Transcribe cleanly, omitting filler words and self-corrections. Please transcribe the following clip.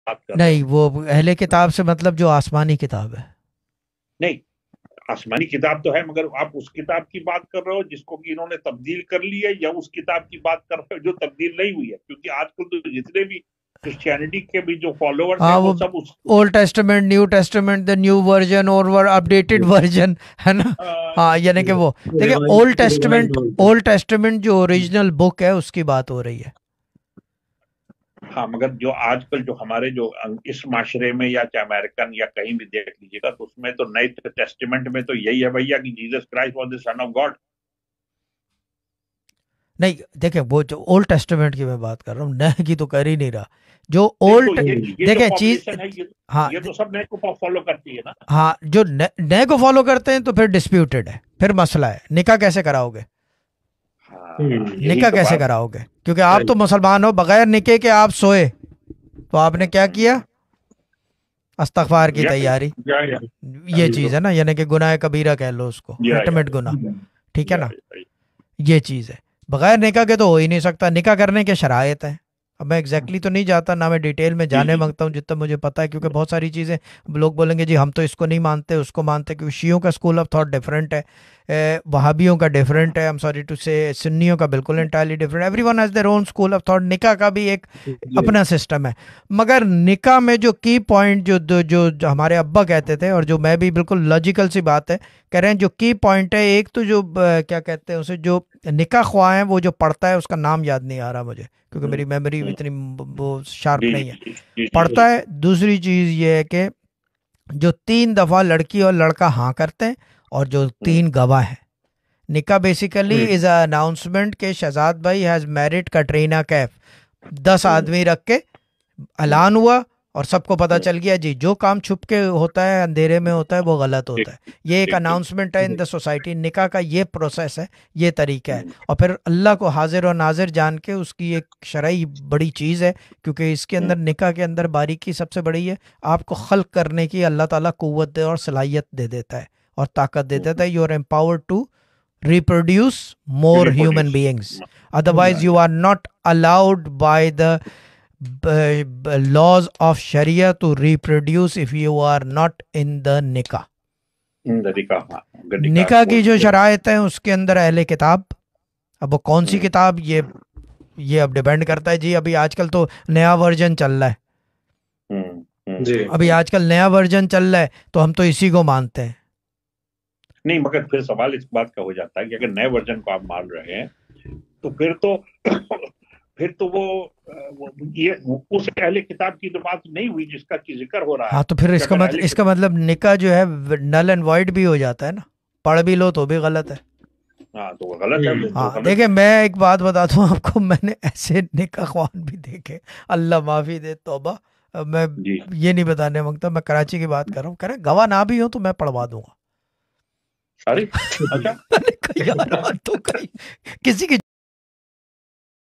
बात कर रहे नहीं, हो। वो अहले किताब से मतलब जो आसमानी किताब है। नहीं, आसमानी किताब तो है, मगर आप उस किताब की बात कर रहे हो जिसको कि इन्होंने तब्दील कर ली है, या उस किताब की बात कर रहे हो जो तब्दील नहीं हुई है? क्योंकि आजकल तो जितने भी क्रिश्चियनिटी के भी जो फॉलोअर्स हैं हाँ, वो वो सब उस old testament, new testament, the new version और अपडेटेड वर्जन, है ना। हाँ, यानी कि वो, देखिए, रिवाइज बोलते हैं। ओल्ड टेस्टामेंट जो ओरिजिनल बुक है उसकी बात हो रही है। हाँ, मगर जो आजकल जो हमारे जो इस माशरे में, या चाहे अमेरिकन या कहीं भी देख लीजिएगा, तो उसमें तो नए टेस्टिमेंट में तो यही है भैया कि Jesus Christ was the son of God. नहीं, देखिए, वो जो ओल्ड टेस्टामेंट की मैं बात कर रहा हूँ, नए की तो कर ही नहीं रहा। जो नहीं तो ओल्ड, ये जो देखिए चीज, पॉपुलेशन है, हाँ ये तो सब नए को फॉलो करती है ना। हाँ, जो नए को फॉलो करते हैं तो फिर डिस्प्यूटेड है, फिर मसला है, निकाह कैसे कराओगे? हाँ, यही निकाह तो कैसे बात। कराओगे? क्योंकि आप तो राइट। मुसलमान हो, बगैर निकाह के आप सोए तो आपने क्या किया? इस्तगफार की या तैयारी। या ये चीज़ है ना, यानी कि गुनाह कबीरा कह लो उसको, या अल्टीमेट गुनाह। ठीक है या ना, ये चीज़ है। बगैर निकाह के तो हो ही नहीं सकता। निकाह करने के शराइत हैं। अब मैं एग्जैक्टली तो नहीं जाता ना, मैं डिटेल में जी जाने जी मांगता हूँ जितना मुझे पता है, क्योंकि बहुत सारी चीज़ें लोग बोलेंगे जी हम तो इसको नहीं मानते उसको मानते, क्योंकि शियों का स्कूल ऑफ थॉट डिफरेंट है, वहाबियों का डिफरेंट है, आई एम सॉरी टू से, सुन्नियों का बिल्कुल entirely different, everyone has their own school of thought. निकाह का भी एक जी। अपना सिस्टम है। मगर निकाह में जो की पॉइंट जो हमारे अब्बा कहते थे, और जो मैं भी, बिल्कुल लॉजिकल सी बात है, कह रहे हैं जो की पॉइंट है, एक तो जो क्या कहते हैं उसे, जो निकाह ख्वाह है, वो जो पढ़ता है उसका नाम याद नहीं आ रहा मुझे, क्योंकि मेरी मेमोरी इतनी वो शार्प जी नहीं है। जी जी जी पढ़ता है। दूसरी चीज़ ये है कि जो 3 दफ़ा लड़की और लड़का हाँ करते हैं, और जो हम्म, 3 गवाह हैं। निकाह basically hmm. Is a announcement के शहजाद भाई हैज़ मैरिड कटरीना कैफ। 10 आदमी रख के हम्म, ऐलान हुआ, और सबको पता हम्म, चल गया जी, जो काम छुप के होता है, अंधेरे में होता है, वो गलत ठीक होता है। ये एक ठीक ठीक। अनाउंसमेंट है इन द सोसाइटी। निकाह का ये प्रोसेस है, ये तरीका है। हम्म, और फिर अल्लाह को हाजिर और नाजिर जान के उसकी एक शरई बड़ी चीज़ है, क्योंकि इसके हम्म, अंदर, निकाह के अंदर बारीकी सबसे बड़ी है। आपको खल्क करने की अल्लाह ताला कुव्वत दे और सलाहियत दे देता है, और ताकत दे देता है। You are empowered to reproduce more human reproduce. beings. Otherwise you are not allowed by the laws of sharia to reproduce if you are not in the nikah. गदिका, हाँ, गदिका निकाह की कोड। जो शराइत है उसके अंदर अहले किताब, अब वो कौन सी हम्म, किताब, ये अब डिपेंड करता है जी। अभी आजकल तो नया वर्जन चल रहा है, हम्म, जी। अभी आजकल नया वर्जन चल रहा है, तो हम तो इसी को मानते हैं। नहीं, मगर फिर सवाल इस बात का हो जाता है कि अगर नए वर्जन को आप मान रहे हैं, तो फिर तो फिर तो वो ये उस पहले किताब की तो बात नहीं हुई जिसका की जिक्र हो रहा है। हाँ, तो फिर कि अगर अहले इसका मतलब निकाह जो है नल एंड वॉइड भी हो जाता है ना, पढ़ भी लो तो भी गलत है। हाँ, तो वो गलत है, हम्म। वो हाँ, गलत देखिए, है। मैं एक बात बताता हूँ आपको, मैंने ऐसे निकाह ख्वान भी देखे, अल्लाह माफ़ी दे, तौबा। अब मैं जी। ये नहीं बताने मांगता, मैं कराची की बात कर रहा हूँ, कह रहे गवाह ना भी हो तो मैं पढ़वा दूंगा। अरे, अच्छा। मैंने कहा यार, तो कहीं किसी की